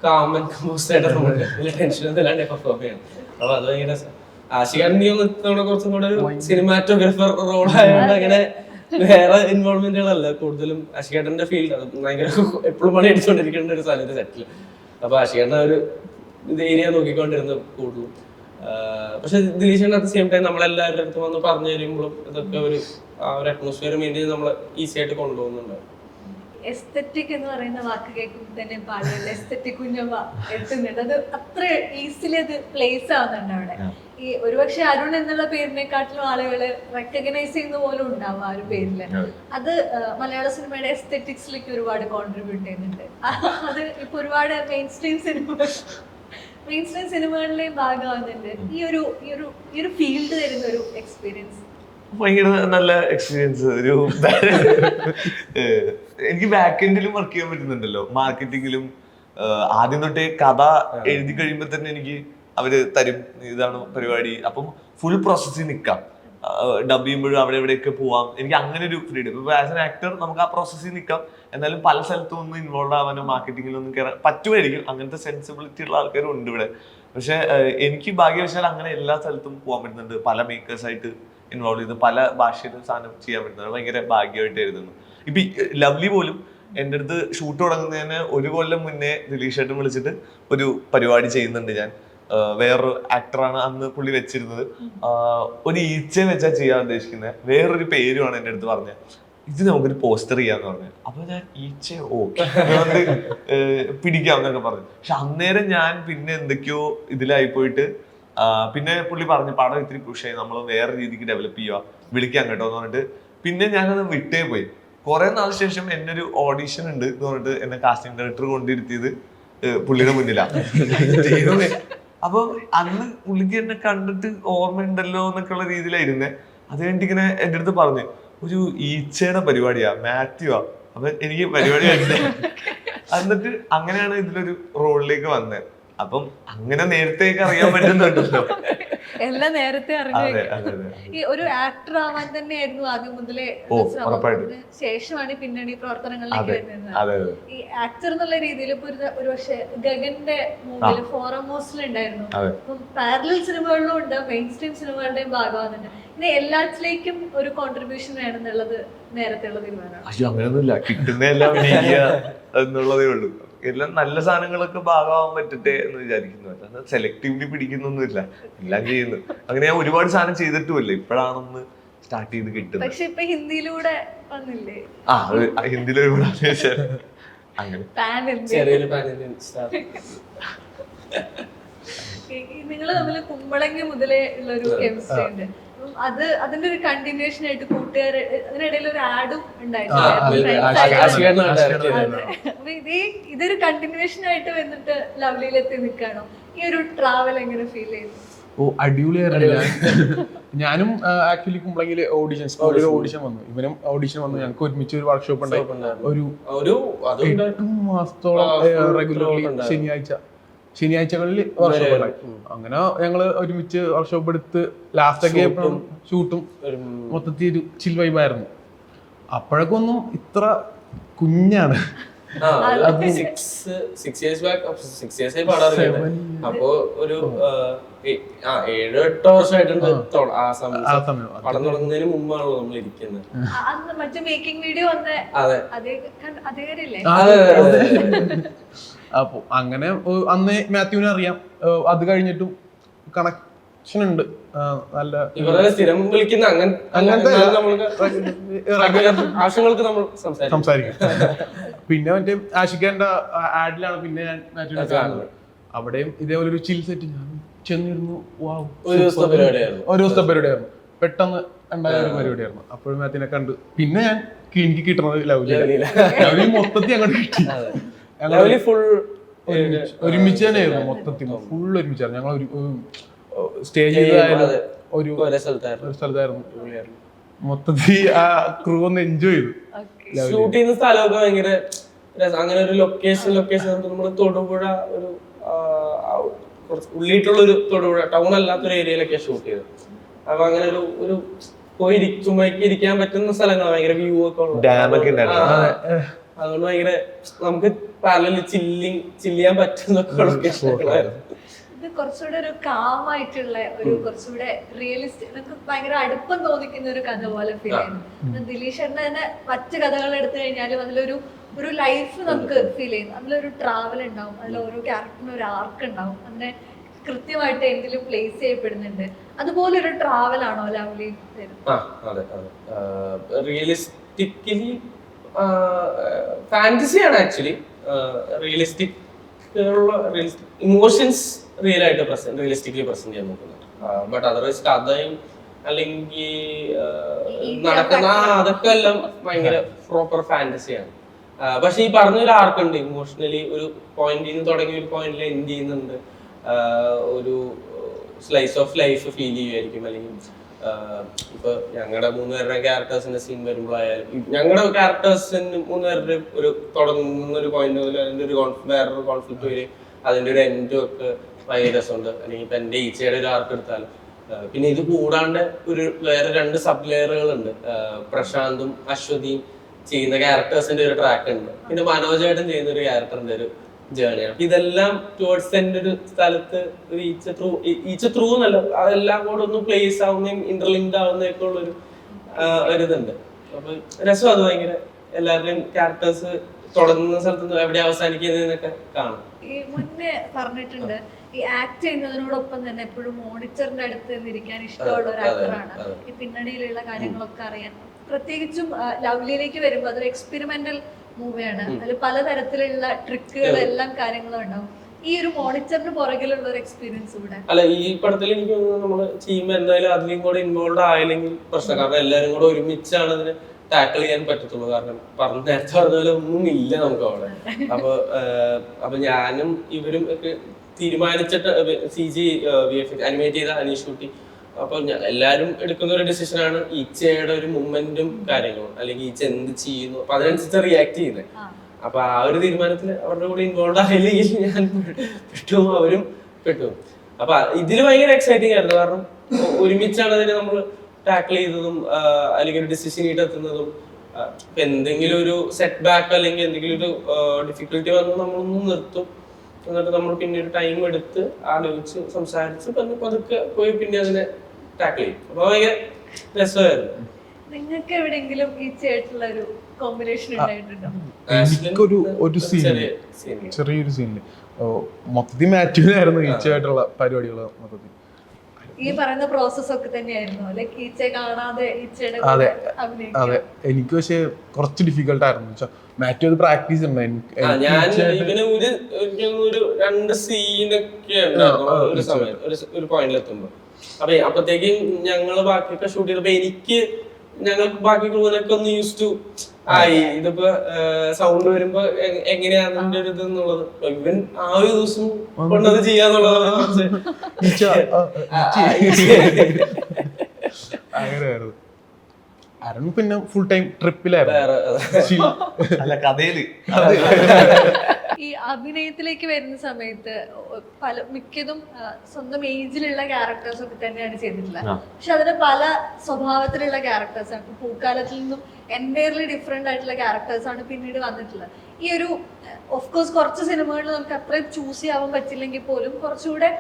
കാം ആൻഡ് കമ്പോസ്ഡ് ആയിട്ട് നമ്മൾ വലിയ ടെൻഷനൊന്നും ഇല്ലാണ്ട് പെർഫോം ചെയ്യണം. അപ്പൊ അത് ഭയങ്കര ആഷിഖാൻ ഇത്തവണ കുറച്ചും കൂടെ ഒരു സിനിമാറ്റോഗ്രാഫർ റോൾ ആയതുകൊണ്ട് അങ്ങനെ വേറെ ഇൻവോൾവ്മെന്റുകളല്ല കൂടുതലും. ആഷിഖേട്ടന്റെ ഫീൽഡ് അത് ഭയങ്കര എപ്പോഴും പണി അടിച്ചുകൊണ്ടിരിക്കേണ്ട ഒരു സ്ഥലത്ത് സെറ്റില്. അപ്പൊ ആഷിഖേട്ടൻ ഒരു ഇത് ഏരിയ നോക്കിക്കൊണ്ടിരുന്നു കൂടുതലും. പക്ഷെ ദിലീഷേട്ടൻ അറ്റ് ദ സെയിം ടൈം നമ്മളെല്ലാവരുടെ അടുത്ത് വന്ന് പറഞ്ഞു തരുമ്പോഴും ഇതൊക്കെ ഒരു അറ്റ്മോസ്ഫിയർ മെയിൻറ്റെയിൻ ചെയ്ത് നമ്മളെ ഈസി ആയിട്ട് കൊണ്ടുപോകുന്നുണ്ട്. എസ്തെറ്റിക് എന്ന് പറയുന്ന വാക്ക് കേൾക്കുമ്പോൾ തന്നെ പാടുകൾ എസ്തെറ്റിക് കുഞ്ഞമ്മ എത്തുന്നുണ്ട്. അത് അത്ര ഈസിലി അത് പ്ലേസ് ആവുന്നുണ്ട് അവിടെ. ഈ ഒരുപക്ഷെ അരുൺ എന്നുള്ള പേരിനെക്കാട്ടിലും ആളുകൾ റെക്കഗ്നൈസ് ചെയ്യുന്ന പോലും ഉണ്ടാവും ആ ഒരു പേരില്. അത് മലയാള സിനിമയുടെ എസ്തെറ്റിക്സിലേക്ക് ഒരുപാട് കോൺട്രിബ്യൂട്ട് ചെയ്യുന്നുണ്ട്. അത് ഇപ്പൊ ഒരുപാട് മെയിൻ സ്ട്രീം സിനിമകളിലെയും ഭാഗമാകുന്നുണ്ട്. ഈ ഒരു ഫീൽഡ് തരുന്ന ഒരു എക്സ്പീരിയൻസ് ഭയങ്കര നല്ല എക്സ്പീരിയൻസ്. എനിക്ക് ബാക്ക് എൻഡിലും വർക്ക് ചെയ്യാൻ പറ്റുന്നുണ്ടല്ലോ, മാർക്കറ്റിങ്ങിലും. ആദ്യം തൊട്ടേ കഥ എഴുതി കഴിയുമ്പോൾ തന്നെ എനിക്ക് അവര് തരും ഇതാണ് പരിപാടി. അപ്പം ഫുൾ പ്രോസസ്സിൽ നിൽക്കാം, ഡബ് ചെയ്യുമ്പോഴും അവിടെ എവിടെയൊക്കെ പോവാം. എനിക്ക് അങ്ങനെ ഒരു ഫ്രീഡം. ഇപ്പൊ ആസ് എൻ ആക്ടർ നമുക്ക് ആ പ്രോസസ്സിൽ നിൽക്കാം, എന്നാലും പല സ്ഥലത്തും ഒന്നും ഇൻവോൾവ് ആവാനോ മാർക്കറ്റിങ്ങിലൊന്നും കയറാൻ പറ്റുമായിരിക്കും. അങ്ങനത്തെ സെൻസിബിലിറ്റി ഉള്ള ആൾക്കാരും ഉണ്ട് ഇവിടെ. പക്ഷെ എനിക്ക് ഭാഗ്യവശാൽ അങ്ങനെ എല്ലാ സ്ഥലത്തും പോകാൻ പറ്റുന്നുണ്ട്. പല മേക്കേഴ്സായിട്ട് ഇൻവോൾവ് ചെയ്ത് പല ഭാഷയിലും സാധനം ചെയ്യാൻ പറ്റുന്നത് ഭയങ്കര ഭാഗ്യമായിട്ട് എഴുതുന്നു. ഇപ്പൊ ലവ്ലി പോലും എൻ്റെ അടുത്ത് ഷൂട്ട് തുടങ്ങുന്നതിന് 1 കൊല്ലം മുന്നേ ദിലീഷേട്ടൻ വിളിച്ചിട്ട് ഒരു പരിപാടി ചെയ്യുന്നുണ്ട് ഞാൻ. വേറൊരു ആക്ടറാണ് അന്ന് പുള്ളി വെച്ചിരുന്നത്. ഒരു ഈച്ചയെ വെച്ചാൽ ചെയ്യാൻ ഉദ്ദേശിക്കുന്നത്. വേറൊരു പേരുമാണ് എൻ്റെ അടുത്ത് പറഞ്ഞത്. ഇത് നമുക്കൊരു പോസ്റ്റർ ചെയ്യാന്ന് പറഞ്ഞു. അപ്പൊ ഞാൻ ഈച്ച ഓക്കെ പിടിക്കാം എന്നൊക്കെ പറഞ്ഞു. പക്ഷെ അന്നേരം ഞാൻ പിന്നെ എന്തൊക്കെയോ ഇതിലായി പോയിട്ട് പിന്നെ പുള്ളി പറഞ്ഞു പടം ഇത്തിരി പുഷായി, നമ്മൾ വേറെ രീതിക്ക് ഡെവലപ്പ് ചെയ്യുക, വിളിക്കാം കേട്ടോ എന്ന് പറഞ്ഞിട്ട് പിന്നെ ഞാനത് വിട്ടേ പോയി. കുറെ നാൾ ശേഷം എന്നെ ഒരു ഓഡീഷൻ ഉണ്ട് എന്ന് പറഞ്ഞിട്ട് എന്നെ കാസ്റ്റിംഗ് ഡയറക്ടർ കൊണ്ടിരുത്തിയത് പുള്ളിയുടെ മുന്നിലാണ്. അപ്പൊ അന്ന് പുള്ളിക്ക് എന്നെ കണ്ടിട്ട് ഓർമ്മയുണ്ടല്ലോ എന്നൊക്കെ ഉള്ള രീതിയിലായിരുന്നേ. അത് കഴിഞ്ഞിട്ട് ഇങ്ങനെ എൻ്റെ അടുത്ത് പറഞ്ഞു ഒരു ഈച്ചയുടെ പരിപാടിയാ, മാത്യുവാ. അപ്പൊ എനിക്ക് പരിപാടി എന്നിട്ട് അങ്ങനെയാണ് ഇതിലൊരു റോളിലേക്ക് വന്നത്. അപ്പം അങ്ങനെ നേരത്തേക്ക് അറിയാൻ പറ്റുന്നുണ്ടല്ലോ, എല്ലാം നേരത്തെ അറിഞ്ഞു. ഈ ഒരു ആക്ടർ ആവാൻ തന്നെയായിരുന്നു ആദ്യം മുതലേ ശേഷമാണ് പിന്നണി പ്രവർത്തനങ്ങളിലേക്ക് വരുന്നത്. ഈ ആക്ടർ എന്നുള്ള രീതിയിൽ ഇപ്പൊ ഒരു പക്ഷെ ഗഗന്റെ മൂവില് ഫോറമോസ്റ്റിൽ ഉണ്ടായിരുന്നു. അപ്പം പാരലൽ സിനിമകളിലും ഉണ്ട്, മെയിൻ സ്ട്രീം സിനിമകളുടെയും ഭാഗമാകുന്നുണ്ട്. ഇനി എല്ലാത്തിലേക്കും ഒരു കോൺട്രിബ്യൂഷൻ വേണമെന്നുള്ളത് നേരത്തെ ഉള്ള തീരുമാനമാണ്. അങ്ങനെയൊന്നുമില്ല, കിട്ടുന്നതെല്ലാം എന്നുള്ളതേ ഉള്ളൂ. എല്ലാം നല്ല സാധനങ്ങളൊക്കെ ഭാഗമാവാൻ പറ്റട്ടെ എന്ന് വിചാരിക്കുന്നു. സെലക്ടീവ്ലി പിടിക്കുന്നൊന്നുമില്ല, എല്ലാം ചെയ്യുന്നു. അങ്ങനെ ഞാൻ ഒരുപാട് സാധനം ചെയ്തിട്ടുമല്ലേ, ഇപ്പോഴാണൊന്ന് സ്റ്റാർട്ട് ചെയ്ത് കിട്ടുന്നത്. പക്ഷെ ഇപ്പൊ ഹിന്ദിയിലൂടെ വന്നില്ലേ? ഹിന്ദിയിൽ ഒരുപാട് അങ്ങനെ നിങ്ങൾ തമ്മിൽ കുമ്പളങ്ങി മുതലേ ഉള്ള ഒരു കെമിസ്ട്രി ഉണ്ട്. അപ്പം അതിന്റെ ഒരു കണ്ടിന്യൂഷൻ ആയിട്ട് കൂട്ടുകാര് അതിനിടയിൽ ഒരു ആഡും അപ്പൊ ഇതൊരു കണ്ടിന്യൂഷൻ ആയിട്ട് വന്നിട്ട് ലവ്ലിയിലെത്തി നിൽക്കാണോ? ഈ ഒരു ട്രാവൽ എങ്ങനെ ഫീൽ ചെയ്യുന്നു? ഓ അടിപൊളിയായിരുന്നു. ഞാനും ആക്ച്വലി കുമ്പളങ്ങില് ഓഡിഷൻ വന്നു, ഇവനും ഓഡിഷൻ വന്നു. ഞങ്ങൾക്ക് ഒരുമിച്ച് ഒരു വർക്ക്ഷോപ്പ് ഉണ്ടായി. ഒരു 8 മാസത്തോളം റെഗുലർലി ശനിയാഴ്ചകളിൽ വർക്ക്ഷോപ്പ് ഉണ്ടായി. അങ്ങനെ ഞങ്ങള് ഒരുമിച്ച് വർക്ക്ഷോപ്പ് എടുത്ത് ലാസ്റ്റ് ഒക്കെ ഷൂട്ടും മൊത്തത്തിൽ ഒരു ചിൽ വൈബായിരുന്നു. അപ്പോഴൊക്കൊന്നും ഇത്ര കുഞ്ഞാണ്. അപ്പോ ഒരു 7-8 വർഷമായിട്ടുണ്ട് ആ സമയം. പടം തുടങ്ങുന്നതിന് മുമ്പാണല്ലോ നമ്മൾ ഇരിക്കുന്നത്. മേക്കിംഗ് വീഡിയോ അപ്പൊ അങ്ങനെ അന്ന് മാത്യുവിനെ അറിയാം. അത് കഴിഞ്ഞിട്ടും കണക്ഷൻ ഉണ്ട് നല്ല. ഇവരെ സ്ഥിരം വിളിക്കുന്ന അങ്ങനത്തെ ആവശ്യങ്ങൾക്ക് നമ്മൾ സംസാരിക്കും. പിന്നെ മറ്റേ ആഷിഖാന്റെ ആഡിലാണ് പിന്നെ ഞാൻ മാത്യുവിനെ കാണുന്നത്. അവിടെയും ഇതേപോലെ ഒരു ചിൽ സെറ്റ് ഞാൻ ചെന്നിരുന്നു. ഒരു ദിവസത്തെ പരിപാടിയായിരുന്നു, പെട്ടെന്ന് ഉണ്ടായ ഒരു പരിപാടിയായിരുന്നു. അപ്പോഴും മാത്യുവിനെ കണ്ടു. പിന്നെ ഞാൻ എനിക്ക് കിട്ടുന്നത് ലവ്ലി മൊത്തത്തിൽ അങ്ങോട്ട് കിട്ടി. ഒരുമിച്ച് തന്നെയായിരുന്നു, മൊത്തത്തിൽ ഫുൾ ഒരുമിച്ചായിരുന്നു. ഞങ്ങൾ ഒരു സ്റ്റേജ് ഒരു സ്ഥലത്തായിരുന്നു. മൊത്തത്തിൽ ആ ക്രൂ ഒന്ന് എൻജോയ് ചെയ്തു. ഷൂട്ട് ചെയ്യുന്ന സ്ഥലമൊക്കെ ഭയങ്കര അങ്ങനെ ഒരു ലൊക്കേഷൻ നമ്മള് തൊടുപുഴ ഒരു ഉള്ളിട്ടുള്ള ഒരു തൊടുപുഴ ടൗൺ അല്ലാത്തൊരു ഏരിയയിലൊക്കെ ഷൂട്ട് ചെയ്തത്. അപ്പൊ അങ്ങനെ ഒരു പോയി ചുമക്ക് ഇരിക്കാൻ പറ്റുന്ന സ്ഥലങ്ങളാണ്, ഭയങ്കര വ്യൂ ഒക്കെ ഉള്ളത്. അതുകൊണ്ട് ഭയങ്കര നമുക്ക് പാരലി ചില്ലിയാൻ പറ്റുന്ന ലൊക്കേഷനുകളായിരുന്നു. ഇത് കുറച്ചുകൂടെ ഒരു കാമായിട്ടുള്ള ഒരു കുറച്ചുകൂടെ റിയലിസ്റ്റിക്, നമുക്ക് ഭയങ്കര അടുപ്പം തോന്നിക്കുന്ന ഒരു കഥ പോലെ ഫീൽ ചെയ്യുന്നു. ദിലീഷേട്ടന്റെ തന്നെ മറ്റു കഥകൾ എടുത്തു കഴിഞ്ഞാലും അതിലൊരു ലൈഫ് നമുക്ക് ഫീൽ ചെയ്യുന്നു. അതിലൊരു ട്രാവൽ ഉണ്ടാവും, അതിൽ ഓരോ ക്യാരക്ടറിനും ഒരു ആർക്ക് ഉണ്ടാവും, അതിനെ കൃത്യമായിട്ട് എന്തെങ്കിലും പ്ലേസ് ചെയ്യപ്പെടുന്നുണ്ട്. അതുപോലെ ഒരു ട്രാവൽ ആണോ ലവ്ലി? റിയലിസ്റ്റിക്കലി ഫാന്റസിയാണ് actually. Realistic emotions realistically present ചെയ്യാൻ നോക്കുന്നുണ്ട്. ബട്ട് അതർവൈസ് കഥയും അല്ലെങ്കിൽ നടക്കുന്ന അതൊക്കെ എല്ലാം ഭയങ്കര പ്രോപ്പർ ഫാന്റസിയാണ്. പക്ഷെ ഈ പറഞ്ഞൊരു ആർക്കുണ്ട്, ഇമോഷണലി ഒരു പോയിന്റിൽ നിന്ന് തുടങ്ങി ഒരു പോയിന്റിൽ എൻഡ് ചെയ്യുന്നുണ്ട്. ഒരു സ്ലൈസ് ഓഫ് ലൈഫ് ഫീൽ ചെയ്യുമായിരിക്കും. അല്ലെങ്കിൽ ഇപ്പൊ ഞങ്ങളുടെ 3 പേരുടെ ക്യാരക്ടേഴ്സിന്റെ സീൻ വരുമ്പോഴായാലും ഞങ്ങളുടെ ക്യാരക്ടേഴ്സിന് 3 പേരുടെ ഒരു തുടങ്ങുന്ന ഒരു പോയിന്റ് മുതൽ അതിന്റെ ഒരു വേറൊരു കോൺഫ്ലിക്ട് വരും, അതിന്റെ ഒരു എൻഡും ഒക്കെ ഭയങ്കര രസമുണ്ട്. അല്ലെങ്കിൽ ഇപ്പൊ എന്റെ ഈച്ചയുടെ ഒരു ആർക്ക് എടുത്താലും. പിന്നെ ഇത് കൂടാണ്ട് വേറെ 2 സബ് ലെയറുകളുണ്ട്. പ്രശാന്തും അശ്വതിയും ചെയ്യുന്ന ക്യാരക്ടേഴ്സിന്റെ ഒരു ട്രാക്ക് ഉണ്ട്. പിന്നെ മനോജേട്ടൻ ചെയ്യുന്ന ഒരു ക്യാരക്ടറിന്റെ ഒരു ജേണിയാണ്. ഇതെല്ലാം ടുവേർഡ്സ് എന്റെ ഒരു സ്ഥലത്ത് ഒരു ഈച്ച ത്രൂ എന്നല്ല, അതെല്ലാം കൂടെ ഒന്ന് പ്ലേസ് ആവുന്നതും ഇന്റർലിങ്ക്ഡ് ആവുന്നതൊക്കെ ഉള്ളൊരു ഒരിതുണ്ട്. അപ്പൊ രസം അത് ഭയങ്കര എല്ലാവരുടെയും ക്യാരക്ടേഴ്സ് തുടങ്ങുന്ന സ്ഥലത്ത് എവിടെ അവസാനിക്കുന്നതൊക്കെ കാണാം. ഈ മുന്നേ പറഞ്ഞിട്ടുണ്ട് ഈ ആക്ട് ചെയ്യുന്നതിനോടൊപ്പം തന്നെ എപ്പോഴും മോണിറ്ററിന്റെ അടുത്ത് ഇരിക്കാൻ ഇഷ്ടമുള്ള ഒരു ആക്ടറാണ്. ഈ പിന്നണിയിലുള്ള കാര്യങ്ങളൊക്കെ അറിയാൻ, പ്രത്യേകിച്ചും ലവ്ലിയിലേക്ക് വരുമ്പോൾ അതൊരു എക്സ്പെരിമെന്റൽ മൂവിയാണ്. അതിൽ പലതരത്തിലുള്ള ട്രിക്കുകളെല്ലാം കാര്യങ്ങളും ഉണ്ടാവും. ഈ ഒരു മോണിറ്ററിന് പുറകിലുള്ള ഒരു എക്സ്പീരിയൻസ് കൂടെ അല്ല ഈ പടത്തിൽ എനിക്ക് തോന്നുന്നു നമ്മള് ചെയ്യുമ്പോൾ എന്തായാലും അതിലും കൂടെ ഇൻവോൾവ് ആയില്ലെങ്കിൽ പ്രശ്നം. കാരണം എല്ലാവരും കൂടെ ഒരുമിച്ചാണ് അതിന് ടാക്കിൾ ചെയ്യാൻ പറ്റത്തുള്ളൂ. കാരണം നേരത്തെ പറഞ്ഞ പോലെ ഒന്നും ഇല്ല നമുക്ക് അവിടെ. അപ്പൊ ഞാനും ഇവരും ഒക്കെ തീരുമാനിച്ചിട്ട് CG VFX അനിമേറ്റ് ചെയ്ത അനീഷ് കുട്ടി. അപ്പൊ എല്ലാരും എടുക്കുന്ന ഒരു ഡിസിഷനാണ് ഈച്ചയുടെ ഒരു മൂവ്മെന്റും കാര്യങ്ങളും, അല്ലെങ്കിൽ ഈച്ച എന്ത് ചെയ്യുന്നു അപ്പൊ അതിനനുസരിച്ച് റിയാക്ട് ചെയ്യുന്നത്. അപ്പൊ ആ ഒരു തീരുമാനത്തിൽ അവരുടെ കൂടെ ഇൻവോൾവ് ആയില്ലെങ്കിൽ ഞാൻ പെട്ടു, അവരും പെട്ടു. അപ്പൊ ഇതില് ഭയങ്കര എക്സൈറ്റിംഗ് ആയിരുന്നു. കാരണം ഒരുമിച്ചാണ് അതിനെ നമ്മൾ ടാക്കിൾ ചെയ്തതും അല്ലെങ്കിൽ ഒരു ഡിസിഷൻ എത്തുന്നതും. ഇപ്പൊ എന്തെങ്കിലും ഒരു സെറ്റ് ബാക്ക് അല്ലെങ്കിൽ എന്തെങ്കിലും ഒരു ഡിഫിക്കൽട്ടി വന്ന് നമ്മളൊന്നും നിർത്തും. എന്നിട്ട് നമ്മൾ പിന്നെ ഒരു ടൈം എടുത്ത് ആലോചിച്ച് സംസാരിച്ച് പതുക്കെ പോയി പിന്നെ അതിനെ ടാക്കിൾ ചെയ്യും. അപ്പൊ ഭയങ്കര രസമായിരുന്നു. നിങ്ങൾക്ക് എവിടെയെങ്കിലും ഈച്ചയായിട്ടുള്ള ഒരു കോമ്പിനേഷൻ ഉണ്ടായിട്ടുണ്ടോ? ഒരു ചെറിയൊരു സീനില് മൊത്തത്തിൽ മാത്യുവിനായിരുന്നു ഈച്ചയായിട്ടുള്ള പരിപാടികൾ. മൊത്തത്തിൽ ഈ പറയുന്ന പ്രോസസ് ഒക്കെ തന്നെയായിരുന്നു ലൈക്ക് ഈച്ചയെ കാണാതെ ഈച്ചയുടെ അതെ. കൂടെ അഭിനയിക്കുക. അതെ, എനിക്ക് പക്ഷെ കുറച്ച് ഡിഫിക്കൽട്ട് ആയിരുന്നു. വെച്ചാൽ മാത്യു അത് പ്രാക്ടീസ് ഞാൻ ഇവന് ഒരു 2 സീനൊക്കെ ഉണ്ടായിരുന്നു ഒരു സമയത്ത് ഒരു പോയിന്റിലെത്തുമ്പോ. അപ്പത്തേക്കും ഞങ്ങള് ബാക്കിയൊക്കെ ഷൂട്ട് ചെയ്തപ്പോ ഞങ്ങൾക്ക് ബാക്കി ക്രൂവിനൊക്കെ ഒന്ന് യൂസ് ടു ആയി. ഇതിപ്പോ സൗണ്ട് വരുമ്പോ എങ്ങനെയാണ് അതിന്റെ ഒരു ഇതെന്നുള്ളത് ഇവൻ ആ ഒരു ദിവസം കൊണ്ടത് ചെയ്യാന്നുള്ളത് അങ്ങനെയായിരുന്നു. അരുൺ പിന്നെ ഫുൾ ടൈം ട്രിപ്പിലായിരുന്നു. അല്ല കഥയില് ഈ അഭിനയത്തിലേക്ക് വരുന്ന സമയത്ത് മിക്കതും സ്വന്തം ഏജിലുള്ള ക്യാരക്ടേഴ്സ് ഒക്കെ തന്നെയാണ് ചെയ്തിട്ടുള്ളത്. പക്ഷെ അതിന് പല സ്വഭാവത്തിലുള്ള ക്യാരക്ടേഴ്സ് ആണ്. പൂക്കാലത്തിൽ നിന്നും എൻറ്റയർലി ഡിഫറെന്റ് ആയിട്ടുള്ള ക്യാരക്ടേഴ്സ് ആണ് പിന്നീട് വന്നിട്ടുള്ളത്. ഈ ഒരു ഓഫ് കോഴ്സ് കുറച്ച് സിനിമകളിൽ നമുക്ക് അത്രയും ചൂസ് ചെയ്യാൻ പറ്റില്ലെങ്കിൽ പോലും കുറച്ചുകൂടെ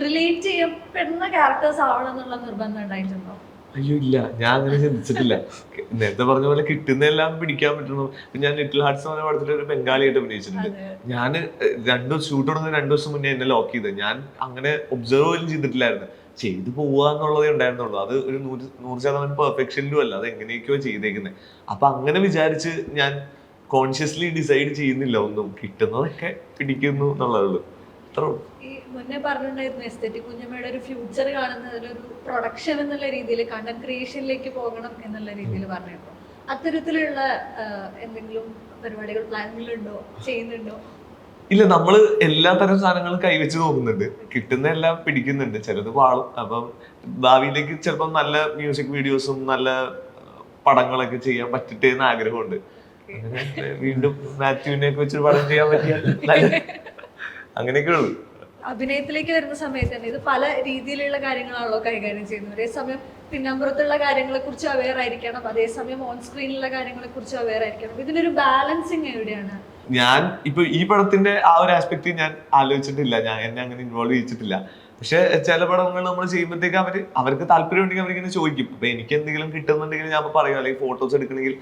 റിലേറ്റ് ചെയ്യപ്പെടുന്ന ക്യാരക്ടേഴ്സ് ആവണം എന്നുള്ള നിർബന്ധം ഉണ്ടായിട്ടുണ്ടോ? അയ്യോ ഇല്ല, ഞാൻ അങ്ങനെ ചിന്തിച്ചിട്ടില്ല. നേരത്തെ പറഞ്ഞ പോലെ കിട്ടുന്നതെല്ലാം പിടിക്കാൻ പറ്റുന്നു. ഞാൻ ലിറ്റിൽ ഹാർട്സ് എന്ന പടത്തിൽ ഒരു ബംഗാളിയായിട്ട് അഭിനയിച്ചിട്ടുണ്ട്. ഞാൻ 2 ഷൂട്ട് തുടങ്ങുന്ന 2 ദിവസം മുന്നേ എന്നെ ലോക്ക് ചെയ്ത്. ഞാൻ അങ്ങനെ ഒബ്സർവ് പോലും ചെയ്തിട്ടില്ലായിരുന്നു. ചെയ്തു പോവാന്നുള്ളതേ ഉണ്ടായിരുന്നുള്ളൂ. അത് ഒരു 100% പെർഫെക്ഷനിലും അല്ല, അത് എങ്ങനെയൊക്കെയോ ചെയ്തേക്കുന്നത്. അപ്പൊ അങ്ങനെ വിചാരിച്ച് ഞാൻ കോൺഷ്യസ്ലി ഡിസൈഡ് ചെയ്യുന്നില്ല ഒന്നും. കിട്ടുന്നതൊക്കെ പിടിക്കുന്നു എന്നുള്ളതുള്ളൂ. അത്രേ ഉള്ളൂ. ഈ മുന്നേ പറഞ്ഞിട്ടുണ്ടായിരുന്നു എസ്തെറ്റിക് കുഞ്ഞമ്മയുടെ ഒരു ഫ്യൂച്ചർ കാണുന്നതിലൊരു പ്രൊഡക്ഷൻ എന്നുള്ള രീതിയിൽ കണ്ടന്റ് ക്രിയേഷനിലേക്ക് പോകണം എന്നുള്ള രീതിയിൽ പറഞ്ഞിരുന്നു. അത്തരത്തിലുള്ള എന്തെങ്കിലും പരിപാടികൾ പ്ലാനിലുണ്ടോ, ചെയ്യുന്നുണ്ടോ? ഇല്ല, നമ്മള് എല്ലാ തരം സാധനങ്ങളും കൈവച്ച് നോക്കുന്നുണ്ട്. കിട്ടുന്ന എല്ലാം പിടിക്കുന്നുണ്ട്. ചിലത് പാളും. അപ്പം ഭാവിയിലേക്ക് ചിലപ്പം നല്ല മ്യൂസിക് വീഡിയോസും നല്ല പടങ്ങളൊക്കെ ചെയ്യാൻ പറ്റട്ടെ എന്ന് ആഗ്രഹമുണ്ട്. അങ്ങനെ വീണ്ടും മാത്യുവിനെ ഒക്കെ വെച്ച് പടം ചെയ്യാൻ പറ്റിയാൽ അങ്ങനെയൊക്കെ ഉള്ളു. അഭിനയത്തിലേക്ക് വരുന്ന സമയത്ത് തന്നെ ഇത് പല രീതിയിലുള്ള കാര്യങ്ങളാണല്ലോ കൈകാര്യം ചെയ്യുന്നത്. അതേസമയം പിന്നമ്പുറത്തുള്ള കാര്യങ്ങളെ കുറിച്ച് അവെയർ ആയിരിക്കണം, അതേസമയം ഓൺ സ്ക്രീനിലുള്ള കാര്യങ്ങളെ കുറിച്ച് അവെയർ ആയിരിക്കണം. ഇതിനൊരു ബാലൻസിങ് എവിടെയാണ്? ഞാൻ ഇപ്പൊ ഈ പടത്തിന്റെ ആ ഒരു ആസ്പെക്ട് ഞാൻ ആലോചിച്ചിട്ടില്ല. എന്നെ അങ്ങനെ ഇൻവോൾവ് ചെയ്യിച്ചിട്ടില്ല. പക്ഷെ ചില പടങ്ങൾ നമ്മൾ ചെയ്യുമ്പോഴത്തേക്ക് അവർക്ക് താല്പര്യം ഉണ്ടെങ്കിൽ അവരിങ്ങനെ ചോദിക്കും. അപ്പൊ എനിക്ക് എന്തെങ്കിലും കിട്ടുന്നുണ്ടെങ്കിൽ ഞാൻ പറയും, അല്ലെങ്കിൽ ഫോട്ടോസ് എടുക്കണമെങ്കിൽ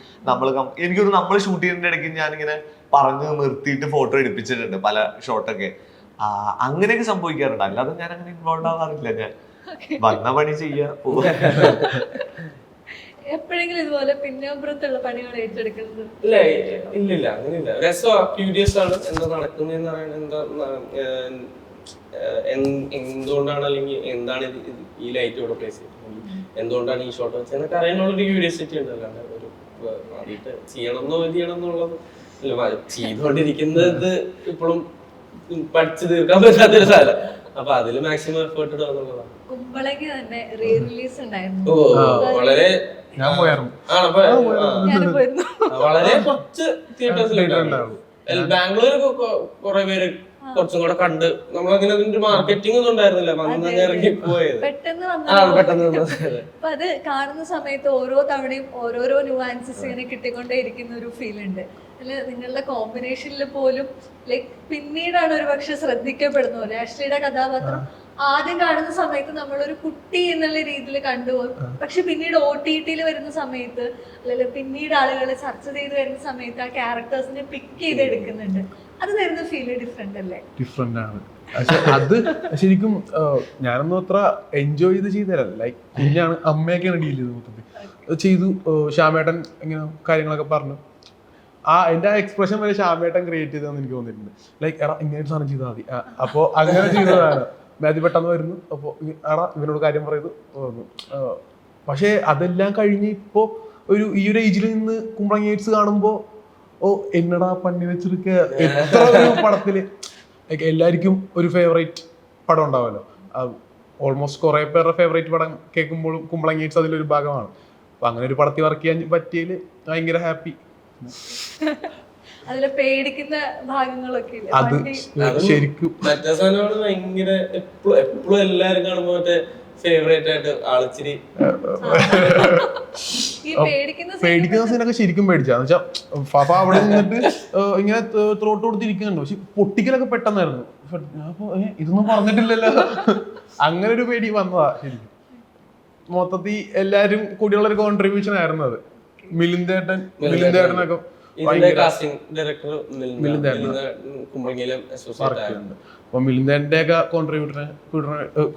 എനിക്കൊരു നമ്മൾ ഷൂട്ട് ചെയ്യുന്നതിന്റെ ഇടയ്ക്ക് ഞാനിങ്ങനെ പറഞ്ഞു നിർത്തിയിട്ട് ഫോട്ടോ എടുപ്പിച്ചിട്ടുണ്ട് പല ഷോട്ടൊക്കെ. അങ്ങനെയൊക്കെ സംഭവിക്കാറുണ്ട്. അല്ലാതെ ഞാൻ അങ്ങനെ ഇൻവോൾവ് ആവാറില്ല. ഞാൻ വന്ന പണി ചെയ്യാ പോവാ. എപ്പോഴെങ്കിലും ഇതുപോലെ പിന്നമ്പുറത്തുള്ള പണികൾ ഏറ്റെടുക്കുന്നത്? ഇല്ല അങ്ങനെയില്ല. രസമാണ്, ക്യൂരിയസ് ആണ് എന്താ നടക്കുന്നതെന്ന് അറിയണം. എന്തുകൊണ്ടാണ് അല്ലെങ്കിൽ എന്താണ് ഈ ലൈറ്റ് ഇവിടെ പ്ലേസ് ചെയ്തത്, എന്തുകൊണ്ടാണ് ഈ ഷോട്ട് വെച്ചത് എന്നൊക്കെ അറിയാനുള്ളൊരു ക്യൂരിയോസിറ്റി ഉണ്ട്. അല്ലാണ്ട് ഒരു ആദ്യമായിട്ട് ചെയ്യണം എന്നുള്ളത് ചെയ്തുകൊണ്ടിരിക്കുന്നത് ഇപ്പോഴും പഠിച്ചു തീർക്കാൻ പറ്റാത്തൊരു സാധനം. അപ്പൊ അതില് മാക്സിമം എഫേർട്ട് ഇടുക എന്നുള്ളതാണ്. കുമ്പളയ്ക്ക് തന്നെ റീ റിലീസ് ഉണ്ടായിരുന്നു. വളരെ ഞാൻ പോയായിരുന്നു. വളരെ കുറച്ച് തിയേറ്റേഴ്സിലുണ്ടാവും. ബാംഗ്ലൂരൊക്കെ കുറെ പേര് കുറച്ചും കൂടെ കണ്ട് നമ്മളങ്ങനെ അതിന്റെ മാർക്കറ്റിംഗ് ഒന്നും ഉണ്ടായിരുന്നില്ല. വന്ന് ഇറങ്ങി പോയത് പെട്ടെന്ന് പെട്ടെന്ന്. അപ്പൊ അത് കാണുന്ന സമയത്ത് ഓരോ തവണയും ഓരോരോ ന്യൂആൻസസ് ഇങ്ങനെ കിട്ടിക്കൊണ്ടേ ഇരിക്കുന്ന ഒരു ഫീൽ ഉണ്ട്. അല്ലെ, നിങ്ങളുടെ കോമ്പിനേഷനിൽ പോലും ലൈക് പിന്നീടാണ് ഒരു പക്ഷെ ശ്രദ്ധിക്കപ്പെടുന്നത്. രാഷ്ട്രീയുടെ കഥാപാത്രം ആദ്യം കാണുന്ന സമയത്ത് നമ്മളൊരു കുട്ടി എന്നുള്ള രീതിയിൽ കണ്ടുപോകും. പക്ഷെ പിന്നീട് OTT വരുന്ന സമയത്ത് അല്ലെങ്കിൽ പിന്നീട് ആളുകൾ ചർച്ച ചെയ്ത് വരുന്ന സമയത്ത് ആ ക്യാരക്ടേഴ്സിനെ പിക്ക് ചെയ്തെടുക്കുന്നുണ്ട്. അത് തരുന്ന ഫീൽ ഡിഫറെന്റ് അല്ലേ? ഡിഫറെന്റ് ആണ്. പക്ഷെ അത് ശരിക്കും ഞാനൊന്നും അത്ര എൻജോയ് ചെയ്തല്ല. ലൈക്ക് കുഞ്ഞാണ്, അമ്മയൊക്കെയാണ് ഡീൽ ചെയ്തത്. മൊത്തത്തിൽ ചെയ്തു. ശ്യാമേട്ടൻ ഇങ്ങനെ കാര്യങ്ങളൊക്കെ പറഞ്ഞു. എന്റെ ആ എക്സ്പ്രഷൻ വരെ ശ്യാമേട്ടൻ ക്രിയേറ്റ് ചെയ്തതെന്ന് എനിക്ക് തോന്നിയിട്ടുണ്ട്. ലൈക്ക് ഇങ്ങനെ സാധനം ചെയ്താൽ മതി. അപ്പോ അങ്ങനെ ചെയ്തതാണ്. മാത്യു പെട്ടെന്ന് വരുന്നു. അപ്പോൾ ഇവനോട് കാര്യം പറയുന്നു. പക്ഷെ അതെല്ലാം കഴിഞ്ഞ് ഇപ്പോ ഈ ഒരു ഏജിൽ നിന്ന് കുമ്പളങ്ങി ഹൈറ്റ്സ് കാണുമ്പോ എന്നടാ പണി വെച്ചെടുക്ക എത്ര ഒരു പടത്തില് എല്ലാവർക്കും ഒരു ഫേവറേറ്റ് പടം ഉണ്ടാവുമല്ലോ. ഓൾമോസ്റ്റ് കുറെ പേരുടെ ഫേവറേറ്റ് പടം കേൾക്കുമ്പോഴും കുമ്പളങ്ങി ഹൈറ്റ്സ് അതിലൊരു ഭാഗമാണ്. അപ്പൊ അങ്ങനെ ഒരു പടത്തിൽ വർക്ക് ചെയ്യാൻ പറ്റിയതിൽ ഭയങ്കര ഹാപ്പി. അതിലെ പേടിക്കുന്ന ഭാഗങ്ങളൊക്കെ അത് ശരിക്കും മറ്റേ സാധനമാണ് ഭയങ്കര എപ്പോഴും എല്ലാരും കാണുമ്പോ മറ്റേ ഫേവറേറ്റ് ആയിട്ട് ആളിച്ചിരി പേടിക്കുന്ന സീനൊക്കെ ശരിക്കും പേടിച്ചാന്ന് വെച്ചാൽ ഫഫ അവിടെ നിന്നിട്ട് ഇങ്ങനെ ത്രോട്ട് കൊടുത്തിരിക്കുന്നുണ്ട്. പക്ഷെ പൊട്ടിക്കലൊക്കെ പെട്ടെന്നായിരുന്നു. അപ്പൊ ഇതൊന്നും പറഞ്ഞിട്ടില്ലല്ലോ, അങ്ങനെ ഒരു പേടി വന്നതാ. ശരിക്കും മൊത്തത്തിൽ എല്ലാരും കൂടിയുള്ള ഒരു കോൺട്രിബ്യൂഷൻ ആയിരുന്നു അത്. മിലിന്ദേട്ടനൊക്കെ ഇതിന്റെ കാസ്റ്റിംഗ് ഡയറക്ടർ മിലിന്ദയാണ്. കുമ്പളങ്ങിയിലെ അസോസിയേറ്റ് ആയിരുന്നു. അപ്പൊ മിലിന്ദന്റെ ഒക്കെ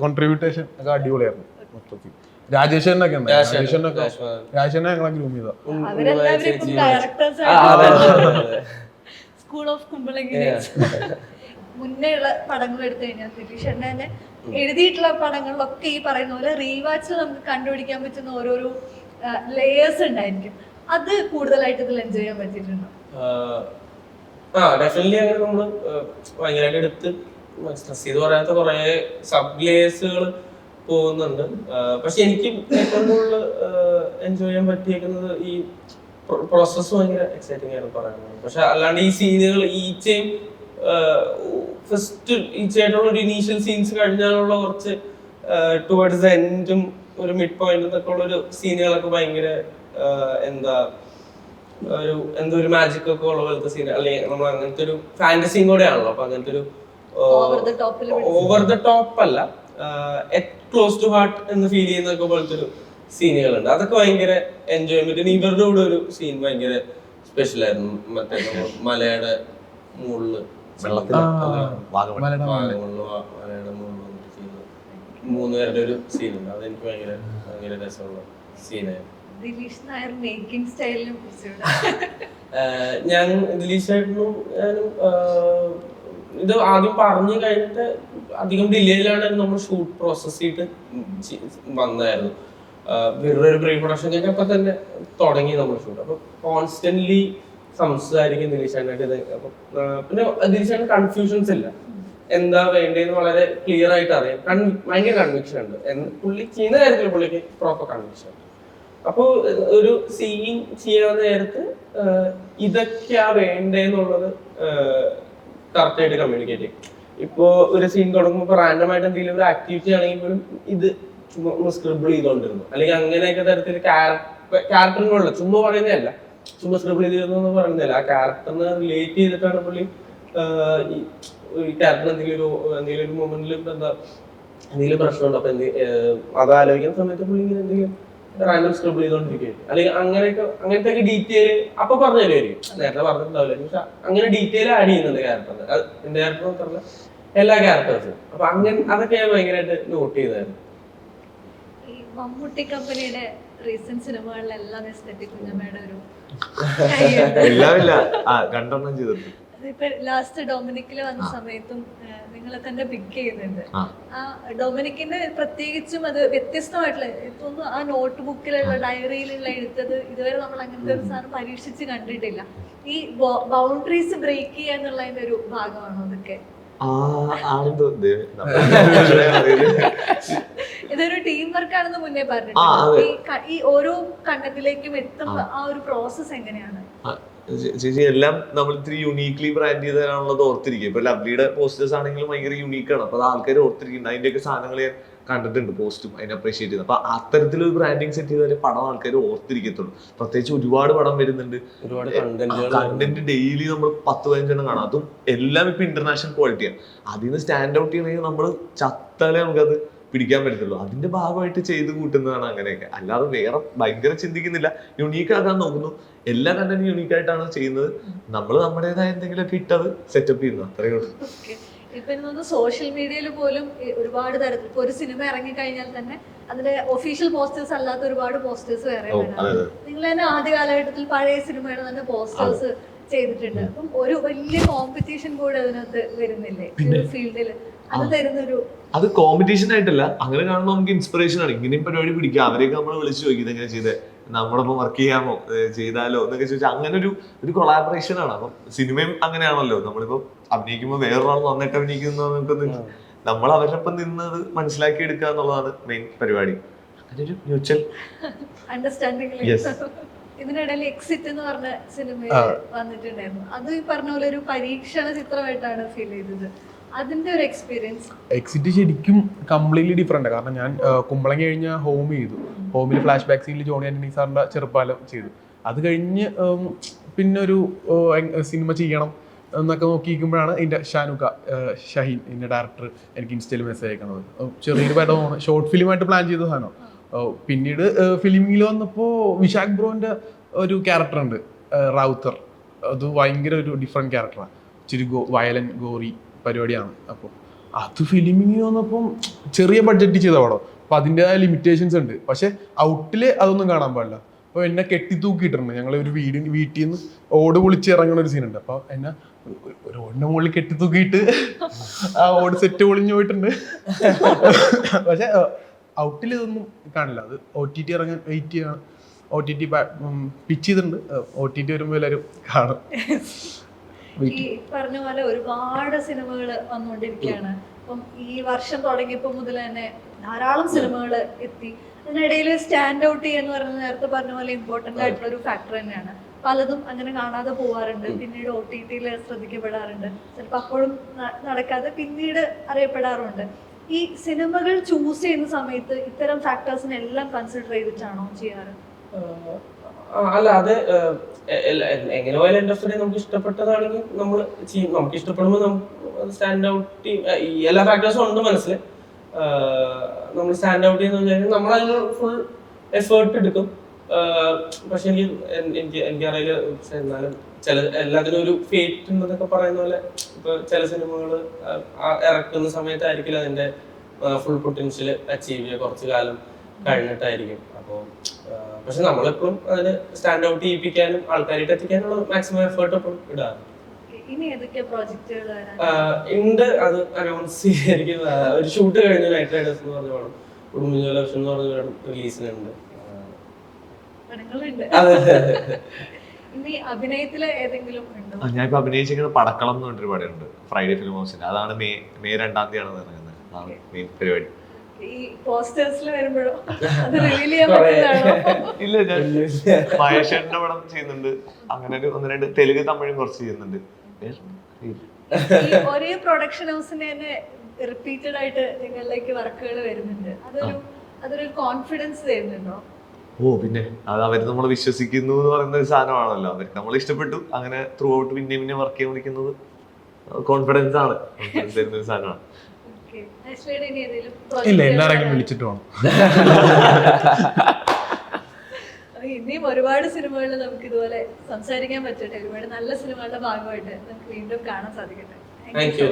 കോൺട്രിബ്യൂട്ടേഷൻ ഒക്കെ അടിപൊളിയായിരുന്നു മൊത്തത്തിൽ. രാജേഷനൊക്കെ ഉണ്ട്. രാജേഷനെ ഞങ്ങളെ ഗ്രൂം ചെയ്ത അവരെല്ലാവരും ഇപ്പം ഡയറക്ടേഴ്സ് സ്കൂൾ ഓഫ് കുമ്പളങ്ങി. മുന്നേ ഉള്ള പടങ്ങൾ എടുത്തു കഴിഞ്ഞാൽ ദിലീഷേട്ടൻ്റെ തന്നെ എഴുതിയിട്ടുള്ള പടങ്ങളിലൊക്കെ ഈ പറയുന്ന പോലെ റീവാച്ചിൽ നമുക്ക് കണ്ടുപിടിക്കാൻ പറ്റുന്ന ഓരോരോ ലേയേഴ്സ് ഉണ്ടായിരിക്കും. അത് കൂടുതലായിട്ട് ഇതിൽ എൻജോയ് ചെയ്യാൻ പറ്റിയിട്ടുണ്ടോ? ഡെഫിനറ്റ്ലി അങ്ങനെ നമ്മള് ഭയങ്കരമായിട്ട് എടുത്ത് സ്ട്രെസ് ചെയ്ത് പറയാത്ത കുറെ സബ് ലേയേഴ്സുകൾ പോകുന്നുണ്ട്. പക്ഷെ എനിക്ക് ഏറ്റവും കൂടുതൽ എൻജോയ് ചെയ്യാൻ പറ്റിയേക്കുന്നത് ഈ പ്രോസസ്സ് ഭയങ്കര എക്സൈറ്റിംഗ് ആയിരുന്നു പറയുന്നത്. പക്ഷെ അല്ലാണ്ട് ഈ സീനുകൾ ഈച്ചയും ഫസ്റ്റ് ഈച്ചയായിട്ടുള്ള ഒരു ഇനീഷ്യൽ സീൻസ് കഴിഞ്ഞാലുള്ള കുറച്ച് ടുവേർഡ്സ് ദ എൻഡും ഒരു മിഡ് പോയിന്റ് എന്നൊക്കെ ഉള്ള ഒരു സീനുകളൊക്കെ ഭയങ്കര ഒരു മാജിക് ഒക്കെ ഉള്ള പോലത്തെ സീൻ, അല്ലെങ്കിൽ നമ്മൾ അങ്ങനത്തെ ഒരു ഫാന്റസിയും കൂടെ ആണല്ലോ. അപ്പൊ അങ്ങനത്തെ ഒരു ഓവർ ദ ടോപ്പ് അല്ല, ക്ലോസ് ടു ഹാർട്ട് എന്ന് ഫീൽ ചെയ്യുന്നൊക്കെ പോലത്തെ ഒരു സീനുകളുണ്ട്. അതൊക്കെ ഭയങ്കര എൻജോയ്മെന്റ്. ഇവരുടെ കൂടെ ഒരു സീൻ ഭയങ്കര സ്പെഷ്യൽ ആയിരുന്നു. മറ്റേ മലയുടെ മുകളില് മലയുടെ മുകളിൽ വന്നിട്ട് ചെയ്യുന്ന 3 പേരുടെ ഒരു സീനുണ്ട്. അതെനിക്ക് ഭയങ്കര രസമുള്ള സീനായിരുന്നു. ദിലീഷ് നായർ മേക്കിംഗ് സ്റ്റൈലിനെ കുറിച്ച് ഞാൻ ദിലീഷ് ചേട്ടനും ഞാനും ഇത് ആദ്യം പറഞ്ഞു കഴിഞ്ഞിട്ട് അധികം ഡിലേയിലാണ് നമ്മൾ ഷൂട്ട് പ്രോസസ് ചെയ്തിട്ട് വന്നായിരുന്നു. വേറൊരു പ്രീ പ്രൊഡക്ഷൻ കഴിഞ്ഞപ്പോ തന്നെ തുടങ്ങി നമ്മൾ ഷൂട്ട്. അപ്പൊ കോൺസ്റ്റന്റ്ലി സംസാരിക്കും ദിലീഷാനായിട്ട്. അപ്പൊ പിന്നെ ദിലീഷാന് കൺഫ്യൂഷൻസ് ഇല്ല, എന്താ വേണ്ടതെന്ന് വളരെ ക്ലിയർ ആയിട്ട് അറിയാം. ഭയങ്കര കൺവിക്ഷൻ ഉണ്ട്. പുള്ളി ചെയ്യുന്ന കാര്യത്തിൽ പുള്ളിക്ക് പ്രോപ്പർ കൺവിക്ഷൻ ഉണ്ട്. അപ്പോ ഒരു സീൻ ചെയ്യാൻ നേരത്ത് ഇതൊക്കെയാ വേണ്ടതെന്നുള്ളത് കറക്റ്റ് ആയിട്ട് കമ്മ്യൂണിക്കേറ്റ് ചെയ്യും. ഇപ്പോ ഒരു സീൻ തുടങ്ങുമ്പോൾ റാൻഡം ആയിട്ട് എന്തെങ്കിലും ഒരു ആക്ടിവിറ്റി ആണെങ്കിൽ പോലും ഇത് ചുമ്മാ സ്ക്രിബിൾ ചെയ്തോണ്ടിരുന്നു, അല്ലെങ്കിൽ അങ്ങനെയൊക്കെ തരത്തിൽ ക്യാരക്ടറിനുള്ള ചുമ്മാ പറയുന്നതല്ല, ചുമ്മാ സ്ക്രിബിൾ ചെയ്തിരുന്നു പറയുന്നതല്ല. ആ ക്യാരക്ടറിനെ റിലേറ്റ് ചെയ്തിട്ടാണ് പുള്ളി ഈ ക്യാരക്ടർ എന്തെങ്കിലും ഒരു മൊമെന്റിൽ എന്തെങ്കിലും പ്രശ്നമുണ്ടോ അപ്പൊ അത് ആലോചിക്കുന്ന സമയത്ത് പുള്ളി ഇങ്ങനെ എന്തെങ്കിലും റാൻഡം സ്ക്രിബിൾ ചെയ്തോണ്ടിരിക്കും, അല്ലെങ്കിൽ അങ്ങനത്തെ ഡീറ്റെയിൽ അപ്പൊ പറഞ്ഞു തരുമായിരിക്കും. നേരത്തെ പറഞ്ഞിട്ടുണ്ടാവില്ല, പക്ഷെ അങ്ങനെ ഡീറ്റെയിൽ ആഡ് ചെയ്യുന്നുണ്ട് ക്യാരക്ടറിന്. എന്റെ ക്യാരക്ടർ മാത്രമല്ല എല്ലാ ക്യാരക്ടേഴ്സും. അപ്പൊ അതൊക്കെ ഞാൻ ഭയങ്കരമായിട്ട് നോട്ട് ചെയ്തായിരുന്നു. ഈ മമ്മൂട്ടി കമ്പനിയുടെ റീസെന്റ് സിനിമകളിലെല്ലാം എസ്തെറ്റിക് കുഞ്ഞമ്മയുടെ ഒരു എല്ലാമില്ല കണ്ടെണ്ണം ചെയ്തിട്ടുണ്ട്. ഇപ്പൊ ലാസ്റ്റ് ഡൊമിനിക്കില് വന്ന സമയത്തും നിങ്ങളെ തന്നെ പിക്ക് ചെയ്യുന്നുണ്ട്. ആ ഡൊമിനിക്കിന്റെ പ്രത്യേകിച്ചും അത് വ്യത്യസ്തമായിട്ടുള്ള തോന്നുന്നു. ആ നോട്ട് ബുക്കിലുള്ള ഡയറിയിലുള്ള എഴുത്തത് ഇതുവരെ നമ്മൾ അങ്ങനത്തെ ഒരു സാധനം പരീക്ഷിച്ച് കണ്ടിട്ടില്ല. ഈ ബൗണ്ടറീസ് ബ്രേക്ക് ചെയ്യുക എന്നുള്ളതിന്റെ ഒരു ഭാഗമാണോ അതൊക്കെ? ഇതൊരു ടീം വർക്ക് ആണെന്ന് മുന്നേ പറഞ്ഞിട്ടുണ്ട്. ഈ ഓരോ കണ്ടന്റിലേക്കും എത്തുമ്പോ ആ ഒരു പ്രോസസ് എങ്ങനെയാണ്? ചേച്ചി എല്ലാം നമ്മൾ ഇത്തിരി യുണീക്ലി ബ്രാൻഡ് ചെയ്തതാണുള്ളത് ഓർത്തിരിക്കുക. ഇപ്പൊ ലവ്ലിയുടെ പോസ്റ്റേഴ്സ് ആണെങ്കിലും ഭയങ്കര യുണീക്കാണ്. അപ്പൊ അത് ആൾക്കാർ ഓർത്തിരിക്കുന്നുണ്ട്. അതിന്റെയൊക്കെ സാധനങ്ങൾ ഞാൻ കണ്ടിട്ടുണ്ട്, പോസ്റ്റും അതിനെ അപ്രീഷിയേറ്റ് ചെയ്ത്. അപ്പൊ അത്തരത്തിലൊരു ബ്രാൻഡിങ് സെറ്റ് ചെയ്താലേ പടം ആൾക്കാർ ഓർത്തിരിക്കത്തുള്ളൂ. പ്രത്യേകിച്ച് ഒരുപാട് പടം വരുന്നുണ്ട്, കണ്ടന്റ് ഡെയിലി നമ്മൾ 10-15 കാണാം. അതും എല്ലാം ഇപ്പൊ ഇന്റർനാഷണൽ ക്വാളിറ്റിയാണ്. അതിന് സ്റ്റാൻഡ് ഔട്ട് ചെയ്യണമെങ്കിൽ നമ്മൾ ചത്താലേ നമുക്കത് പിടിക്കാൻ പറ്റത്തുള്ളൂ. അതിന്റെ ഭാഗമായിട്ട് ചെയ്ത് കൂട്ടുന്നതാണ് അങ്ങനെയൊക്കെ. അല്ലാതെ വേറെ ഭയങ്കര ചിന്തിക്കുന്നില്ല, യുണീക്ക് ആക്കാൻ നോക്കുന്നു. എല്ലാ കണ്ടന്റും യുണീക്ക് ആയിട്ടാണ് ചെയ്യുന്നത്. നമ്മൾ നമ്മുടേതായ എന്തെങ്കിലുമൊക്കെ ഇട്ടത് സെറ്റപ്പ് ചെയ്യുന്നു, അത്രയേ ഉള്ളൂ. ഇപ്പൊ സോഷ്യൽ മീഡിയയിൽ പോലും ഒരുപാട് തരത്തിൽ ഇപ്പൊ ഒരു സിനിമ ഇറങ്ങി കഴിഞ്ഞാൽ തന്നെ അതിന്റെ ഒഫീഷ്യൽ പോസ്റ്റേഴ്സ് അല്ലാത്ത ഒരുപാട് പോസ്റ്റേഴ്സ് വേറെ വരാറുണ്ട്. നിങ്ങൾ തന്നെ ആദ്യ കാലഘട്ടത്തിൽ പഴയ സിനിമയുടെ തന്നെ പോസ്റ്റേഴ്സ് ചെയ്തിട്ടുണ്ട്. അപ്പം ഒരു വലിയ കോമ്പറ്റീഷൻ കൂടെ അതിനകത്ത് വരുന്നില്ലേ ഫീൽഡിൽ? അത് തരുന്നൊരു അത് കോമ്പറ്റീഷൻ ആയിട്ടല്ല, അങ്ങനെ കാണുമ്പോൾ നമുക്ക് ഇൻസ്പിറേഷൻ ആണ്. ഇങ്ങനെയും പരിപാടി പിടിക്കുക, അവരെയൊക്കെ നമ്മൾ വിളിച്ചു നോക്കി ഇതെങ്ങനെ ചെയ്തേ, നമ്മളൊപ്പം വർക്ക് ചെയ്യാമോ, ചെയ്താലോ എന്നൊക്കെ ചോദിച്ചാൽ അങ്ങനെ ഒരു കൊളാബറേഷൻ ആണ്. അപ്പം സിനിമയും അങ്ങനെയാണല്ലോ. നമ്മളിപ്പോ അഭിനയിക്കുമ്പോൾ വേറൊരാൾ നന്നായിട്ട് അഭിനയിക്കുന്ന നമ്മൾ അവരൊപ്പം നിന്നത് മനസ്സിലാക്കി എടുക്കുക എന്നുള്ളതാണ് മെയിൻ പരിപാടി. അങ്ങനെ ഒരു മ്യൂച്വൽ അണ്ടർസ്റ്റാൻഡിംഗ്. ഇതിനിടയിൽ എക്സിറ്റ് എന്ന് പറഞ്ഞ സിനിമ വന്നിട്ടുണ്ടായിരുന്നു. അത് ഈ പറഞ്ഞ പോലെ ഒരു പരീക്ഷണ ചിത്രമായിട്ടാണ് ഫീൽ ചെയ്തത്. അതിന്റെ ഒരു എക്സ്പീരിയൻസ് എക്സിറ്റ് ശരിക്കും കംപ്ലീറ്റ്ലി ഡിഫറെന്റ്. കാരണം ഞാൻ കുമ്പളങ്ങി കഴിഞ്ഞ ഹോം ചെയ്തു. ഹോമിൽ ഫ്ലാഷ് ബാക്ക് സീനിൽ ജോണി ആന്റണി സാറിന്റെ ചെറുപ്പാലം ചെയ്തു. അത് കഴിഞ്ഞ് പിന്നെ ഒരു സിനിമ ചെയ്യണം എന്നൊക്കെ നോക്കിയിരിക്കുമ്പോഴാണ് എൻ്റെ ഷഹീൻ എൻ്റെ ഡയറക്ടർ എനിക്ക് ഇൻസ്റ്റയിൽ മെസ്സേജ് അയക്കുന്നത്. ചെറിയൊരു പടമാണ്, ഷോർട്ട് ഫിലിമായിട്ട് പ്ലാൻ ചെയ്ത സാധനം. പിന്നീട് ഫിലിമിൽ വന്നപ്പോൾ വിശാഖ് ബ്രോന്റെ ഒരു ക്യാരക്ടർ ഉണ്ട്, റാവുത്തർ. അത് ഭയങ്കര ഒരു ഡിഫറെൻറ്റ് ക്യാരക്ടറാണ്, ഇച്ചിരി വയലൻ ഗോറി പരിപാടിയാണ്. അപ്പോൾ അത് ഫിലിമിങ് വന്നപ്പം ചെറിയ ബഡ്ജറ്റ് ചെയ്ത പടം, അപ്പം അതിൻ്റെതായ ലിമിറ്റേഷൻസ് ഉണ്ട്. പക്ഷെ ഔട്ടിൽ അതൊന്നും കാണാൻ പാടില്ല. അപ്പോൾ എന്നെ കെട്ടിത്തൂക്കിയിട്ടുണ്ട്. ഞങ്ങൾ ഒരു വീട്ടിൽ നിന്ന് ഓട് പൊളിച്ച് ഇറങ്ങുന്ന ഒരു സീനുണ്ട്. അപ്പോൾ എന്നെ ഒരു ഓടിൻ്റെ മുകളിൽ കെട്ടിത്തൂക്കിയിട്ട് ആ ഓട് സെറ്റ് പൊളിഞ്ഞു പോയിട്ടുണ്ട്. പക്ഷെ ഔട്ടിൽ ഇതൊന്നും കാണില്ല. അത് OTT ഇറങ്ങാൻ വെയിറ്റ് ചെയ്യണം. OTT പിച്ച് ചെയ്തിട്ടുണ്ട്. OTT വരുമ്പോൾ എല്ലാവരും കാണും. ഈ പറഞ്ഞ പോലെ ഒരുപാട് സിനിമകൾ വന്നുകൊണ്ടിരിക്കുകയാണ്. അപ്പം ഈ വർഷം തുടങ്ങിയപ്പോൾ മുതൽ തന്നെ ധാരാളം സിനിമകൾ എത്തി. അതിനിടയിൽ സ്റ്റാൻഡ് ഔട്ട് ചെയ്യുന്ന പറയുന്നത് നേരത്തെ പറഞ്ഞ പോലെ ഇമ്പോർട്ടൻ്റ് ആയിട്ടുള്ള ഒരു ഫാക്ടർ തന്നെയാണ്. പലതും അങ്ങനെ കാണാതെ പോവാറുണ്ട്, പിന്നീട് OTT ശ്രദ്ധിക്കപ്പെടാറുണ്ട്, ചിലപ്പോൾ അപ്പോഴും നടക്കാതെ പിന്നീട് അറിയപ്പെടാറുണ്ട്. ഈ സിനിമകൾ ചൂസ് ചെയ്യുന്ന സമയത്ത് ഇത്തരം ഫാക്ടേഴ്സിനെല്ലാം കൺസിഡർ ചെയ്തിട്ടാണോ ചെയ്യാറ്? അല്ല, അത് എങ്ങനെ പോയാലും ഇൻഡസ്ട്രി നമുക്ക് ഇഷ്ടപ്പെട്ടതാണെങ്കിൽ നമ്മൾ ചെയ്യും. നമുക്ക് ഇഷ്ടപ്പെടുമ്പോൾ നമുക്ക് സ്റ്റാൻഡ് ഔട്ട് ഈ എല്ലാ ഫാക്ടേഴ്സും ഉണ്ട് മനസ്സിൽ. നമ്മൾ സ്റ്റാൻഡ് ഔട്ട് ചെയ്യുന്ന വിചാരിക്കും നമ്മളതിന് ഫുൾ എഫേർട്ട് എടുക്കും. പക്ഷെ എനിക്കറിയില്ല, എന്നാലും എല്ലാത്തിനും ഒരു ഫേറ്റ് എന്നൊക്കെ പറയുന്ന പോലെ ഇപ്പൊ ചില സിനിമകൾ ഇറക്കുന്ന സമയത്തായിരിക്കില്ല അതിന്റെ ഫുൾ പൊട്ടൻഷ്യൽ അച്ചീവ് ചെയ്യുക, കുറച്ചു കാലം കഴിഞ്ഞിട്ടായിരിക്കും. അപ്പോൾ പക്ഷെ നമ്മളെപ്പോഴും അതിന് സ്റ്റാൻഡ് ഔട്ട് ചെയ്യിപ്പിക്കാനും ആൾക്കാരായിട്ട് എത്തിക്കാനുള്ള മാക്സിമം എഫേർട്ട് എപ്പോഴും ഇടാറ്. ഉണ്ട്, അത് അനൗൺസ് ചെയ്യായിരിക്കും. ഒരു ഷൂട്ട് കഴിഞ്ഞു, നൈറ്റ് റൈഡേഴ്സ് എന്ന് പറഞ്ഞ പടം, കുടുംബജോലക്ഷം എന്ന് പറഞ്ഞ പടം റിലീസിനുണ്ട്. ഞാൻ ഇപ്പൊ അഭിനയിച്ചിരിക്കുന്ന പടക്കളം എന്ന് പറഞ്ഞൊരു പടമുണ്ട്, ഫ്രൈഡേ ഫിലിം ഹൗസിന്റെ. അതാണ് മെയ് 2-ാം തീയതിയാണ് ഇറങ്ങുന്നത്. അതാണ് മെയിൻ പരിപാടി. ഇല്ല, ഞാൻ മഹേഷേട്ടന്റെ പടം ചെയ്യുന്നുണ്ട്. അങ്ങനെ ഒരു 1-2 തെലുങ്ക് തമിഴും കുറച്ച് ചെയ്യുന്നുണ്ട്. ഒരേ പ്രൊഡക്ഷൻ ഹൗസിന് തന്നെ റിപ്പീറ്റഡ് ആയിട്ട് നിങ്ങളിലേക്ക് വർക്കുകൾ വരുന്നുണ്ട്. അതൊരു കോൺഫിഡൻസ് തരുന്നുണ്ടോ? ഓ പിന്നെ, അത് അവർ നമ്മൾ വിശ്വസിക്കുന്നു എന്ന് പറയുന്ന ഒരു സാധനമാണല്ലോ. അവർക്ക് നമ്മൾ ഇഷ്ടപ്പെട്ടു, അങ്ങനെ ത്രൂ ഔട്ട് പിന്നെ വർക്ക് ചെയ്യാൻ വിളിക്കുന്നത് കോൺഫിഡൻസ് ആണ്, കോൺഫിഡൻസ് തരുന്ന ഒരു സാധനമാണ്. ഇല്ല, എല്ലാരെങ്കിലും വിളിച്ചിട്ട് വേണം. ഇനിയും ഒരുപാട് സിനിമകളിൽ നമുക്ക് ഇതുപോലെ സംസാരിക്കാൻ പറ്റട്ടെ. ഒരുപാട് നല്ല സിനിമകളുടെ ഭാഗമായിട്ട് നമുക്ക് വീണ്ടും കാണാൻ സാധിക്കട്ടെ. Thank you.